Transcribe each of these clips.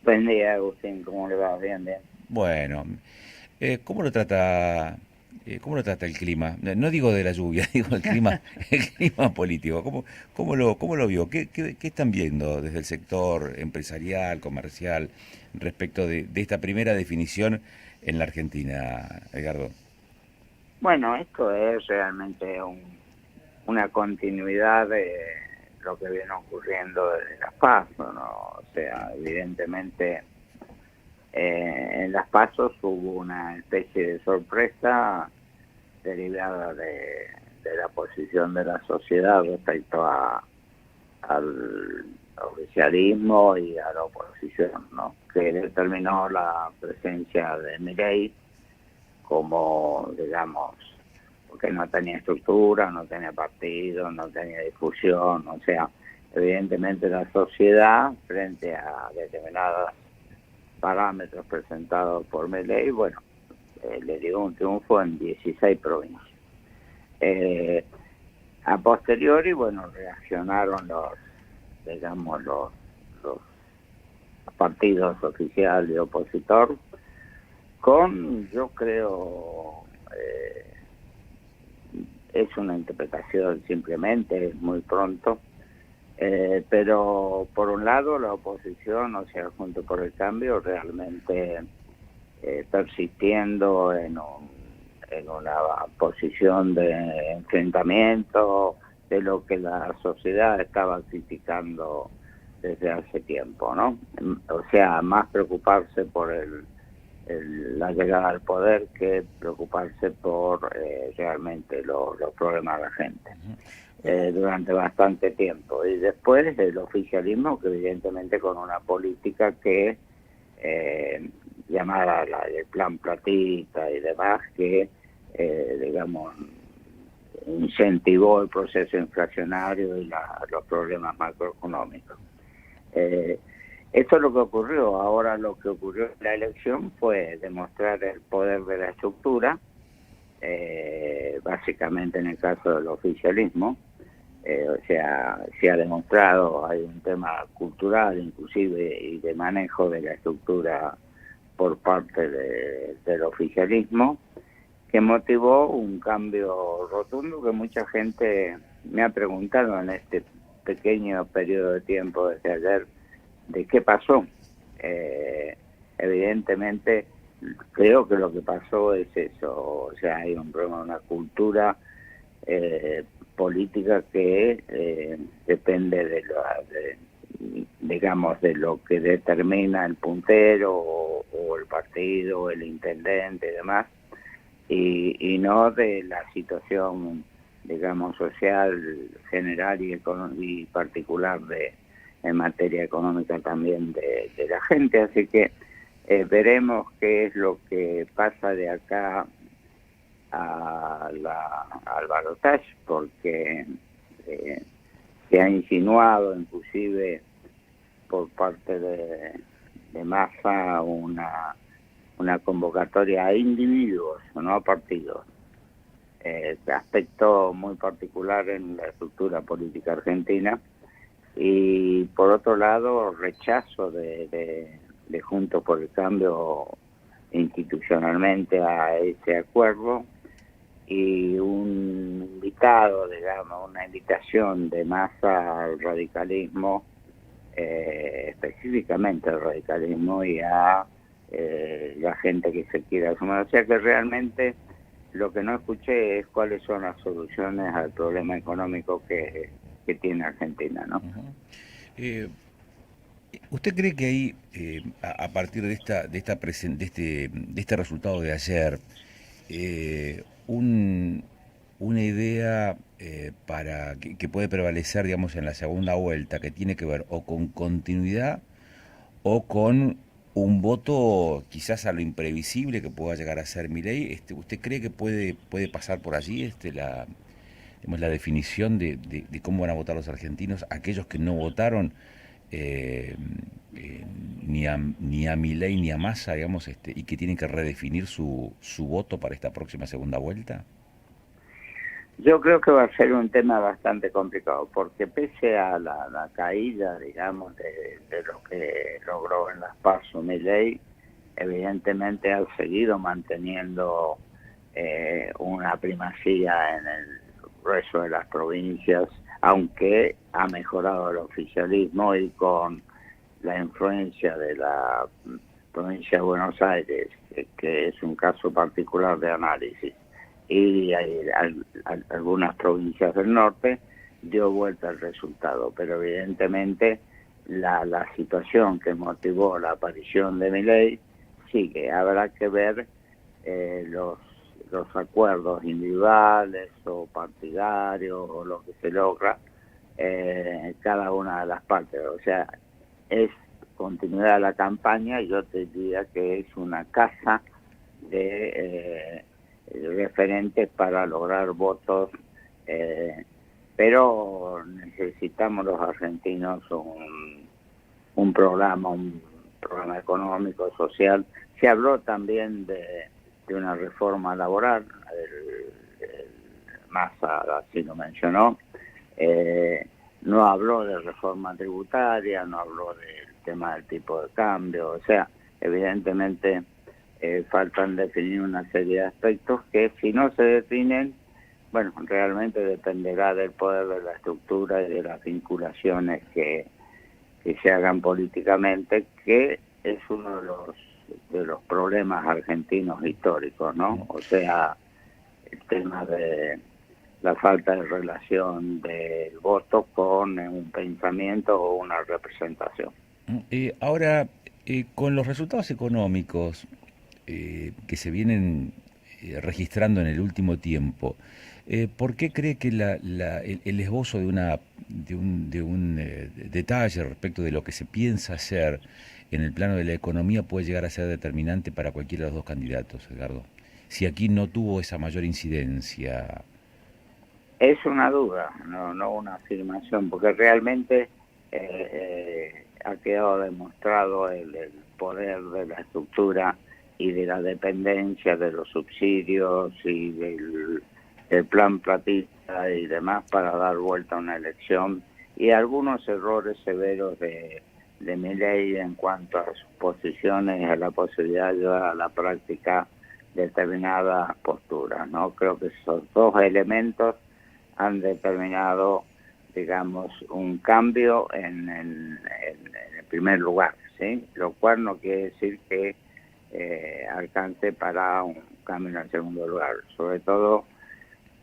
Buen día, Agustín, ¿cómo le va? Bien, bien. Bueno, ¿cómo cómo lo trata el clima? No digo de la lluvia, digo el clima político. Cómo lo vio? ¿Qué están viendo desde el sector empresarial, comercial, respecto de esta primera definición en la Argentina, Edgardo? Bueno, esto es realmente una continuidad de lo que viene ocurriendo desde las PASO, ¿no? O sea, evidentemente en las PASO hubo una especie de sorpresa derivada de la posición de la sociedad respecto al oficialismo y a la oposición, ¿no? Que determinó la presencia de Milei como, digamos, porque no tenía estructura, no tenía partido, no tenía difusión, o sea, evidentemente la sociedad, frente a determinados parámetros presentados por Milei, bueno, le dio un triunfo en 16 provincias. Eh, a posteriori, bueno, reaccionaron digamos, los partidos oficial y opositor con, yo creo, es una interpretación simplemente, es muy pronto, pero por un lado la oposición, o sea, Junto por el Cambio, realmente persistiendo en una posición de enfrentamiento de lo que la sociedad estaba criticando desde hace tiempo, ¿no? O sea, más preocuparse por la llegada al poder que preocuparse por realmente los problemas de la gente durante bastante tiempo. Y después el oficialismo, que evidentemente con una política que eh, llamada el plan platita y demás, que digamos incentivó el proceso inflacionario y los problemas macroeconómicos. Eh, Esto es lo que ocurrió. Ahora lo que ocurrió en la elección fue demostrar el poder de la estructura, básicamente en el caso del oficialismo. O sea, se ha demostrado, hay un tema cultural inclusive y de manejo de la estructura por parte del oficialismo, que motivó un cambio rotundo que mucha gente me ha preguntado en este pequeño periodo de tiempo desde ayer de qué pasó. Eh, Evidentemente, creo que lo que pasó es eso, o sea, hay un problema, una cultura eh, política que depende digamos, de lo que determina el puntero o el partido, el intendente y demás, y no de la situación, digamos, social general y particular en materia económica también de la gente. Así que veremos qué es lo que pasa de acá al balotaje, porque eh, se ha insinuado inclusive por parte de Massa una convocatoria a individuos, no a partidos. Aspecto muy particular en la estructura política argentina, y por otro lado rechazo de Juntos por el Cambio institucionalmente a ese acuerdo, y un invitado, digamos, una invitación de Massa al radicalismo, específicamente al radicalismo y a la gente que se quiera sumar. O sea que realmente lo que no escuché es cuáles son las soluciones al problema económico que tiene Argentina, ¿no? Eh, ¿Usted cree que hay, a partir de este resultado de ayer, una idea que puede prevalecer, digamos, en la segunda vuelta, que tiene que ver o con continuidad o con un voto quizás a lo imprevisible que pueda llegar a ser Milei? ¿Usted cree que puede pasar por allí digamos, la definición de cómo van a votar los argentinos, aquellos que no votaron eh, ni a Milei ni a Massa, digamos, y que tienen que redefinir su voto para esta próxima segunda vuelta? Yo creo que va a ser un tema bastante complicado, porque pese a la caída, digamos, de lo que logró en las PASO Milei, evidentemente ha seguido manteniendo una primacía en el grueso de las provincias, aunque ha mejorado el oficialismo y con la influencia de la provincia de Buenos Aires, que es un caso particular de análisis, y algunas provincias del norte, dio vuelta el resultado. Pero evidentemente la situación que motivó la aparición de Milei sigue. Habrá que ver los acuerdos individuales o partidarios o lo que se logra en cada una de las partes. O sea, es continuidad de la campaña. Yo te diría que es una caza de referentes para lograr votos, pero necesitamos los argentinos un programa económico, social. Se habló también de una reforma laboral, Massa así lo mencionó, no habló de reforma tributaria, no habló del tema del tipo de cambio. O sea, evidentemente faltan definir una serie de aspectos que, si no se definen, bueno, realmente dependerá del poder de la estructura y de las vinculaciones que se hagan políticamente, que es uno de los problemas argentinos históricos, ¿no? O sea, el tema de la falta de relación del voto con un pensamiento o una representación. Ahora, con los resultados económicos que se vienen registrando en el último tiempo, ¿por qué cree que el esbozo de un detalle respecto de lo que se piensa hacer en el plano de la economía puede llegar a ser determinante para cualquiera de los dos candidatos, Edgardo? Si aquí no tuvo esa mayor incidencia. Es una duda, no una afirmación, porque realmente ha quedado demostrado el poder de la estructura y de la dependencia de los subsidios y del plan platista y demás para dar vuelta a una elección, y algunos errores severos de Milei en cuanto a sus posiciones, a la posibilidad de llevar a la práctica determinadas posturas, ¿no? Creo que esos dos elementos han determinado, digamos, un cambio en el primer lugar, ¿sí? Lo cual no quiere decir que alcance para un cambio en el segundo lugar. Sobre todo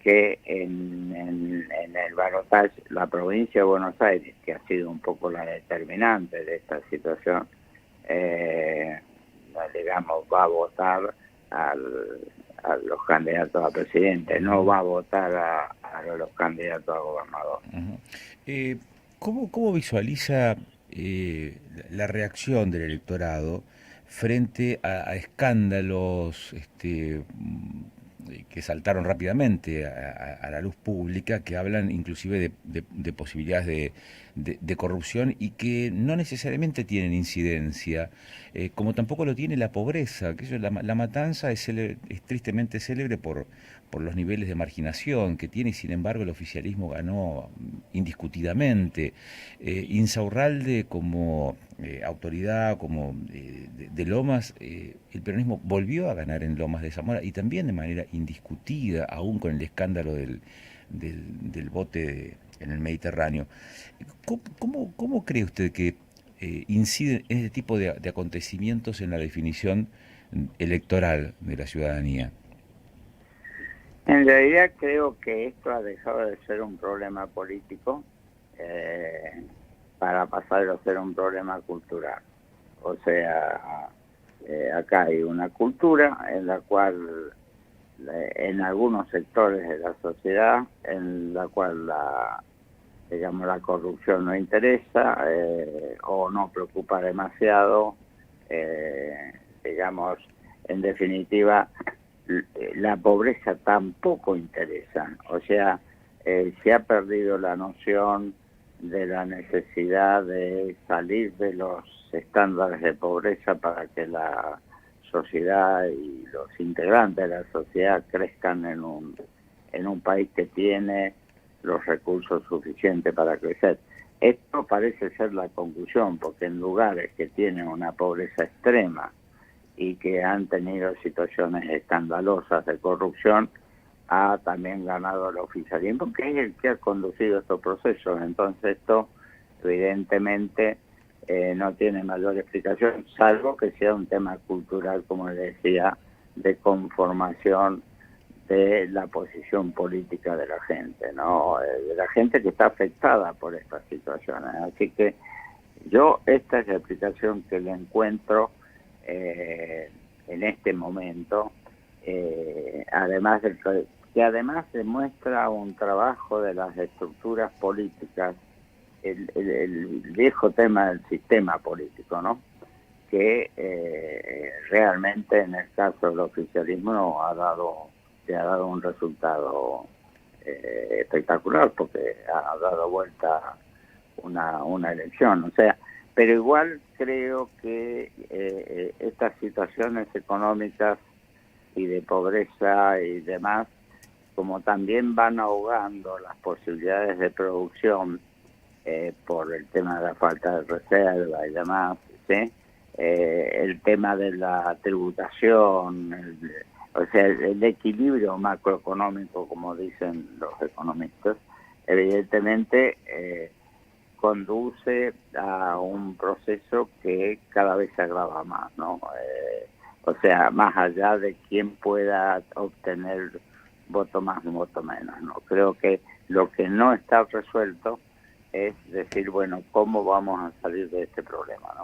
que en el balotaje, la provincia de Buenos Aires, que ha sido un poco la determinante de esta situación, digamos, va a votar a los candidatos a presidente, no va a votar a los candidatos a gobernador. ¿Cómo visualiza la reacción del electorado frente a escándalos que saltaron rápidamente a la luz pública, que hablan inclusive de posibilidades de corrupción y que no necesariamente tienen incidencia, como tampoco lo tiene la pobreza? Que la Matanza es tristemente célebre por los niveles de marginación que tiene, y sin embargo el oficialismo ganó indiscutidamente. Insaurralde como autoridad, como de Lomas, el peronismo volvió a ganar en Lomas de Zamora, y también de manera indiscutida, aún con el escándalo del bote en el Mediterráneo. ¿Cómo cree usted que inciden este tipo de acontecimientos en la definición electoral de la ciudadanía? En realidad creo que esto ha dejado de ser un problema político para pasar a ser un problema cultural. O sea, acá hay una cultura en la cual, en algunos sectores de la sociedad, en la cual digamos, la corrupción no interesa o no preocupa demasiado, digamos, en definitiva, la pobreza tampoco interesa. O sea, se ha perdido la noción de la necesidad de salir de los estándares de pobreza para que la sociedad y los integrantes de la sociedad crezcan en en un país que tiene los recursos suficientes para crecer. Esto parece ser la conclusión, porque en lugares que tienen una pobreza extrema y que han tenido situaciones escandalosas de corrupción, ha también ganado el oficialismo, que es el que ha conducido estos procesos. Entonces esto evidentemente no tiene mayor explicación, salvo que sea un tema cultural, como le decía, de conformación de la posición política de la gente, ¿no? De la gente que está afectada por estas situaciones. Así que yo esta es la explicación que le encuentro en este momento, además del que además demuestra un trabajo de las estructuras políticas, el viejo tema del sistema político, ¿no? Que realmente en el caso del oficialismo se ha dado un resultado espectacular, porque ha dado vuelta una elección, o sea, pero igual creo que estas situaciones económicas y de pobreza y demás, como también van ahogando las posibilidades de producción por el tema de la falta de reserva y demás, ¿sí? El tema de la tributación, o sea, el equilibrio macroeconómico, como dicen los economistas, evidentemente conduce a un proceso que cada vez se agrava más, ¿no? O sea, más allá de quién pueda obtener voto más o voto menos, ¿no? Creo que lo que no está resuelto es decir, bueno, ¿cómo vamos a salir de este problema, ¿no?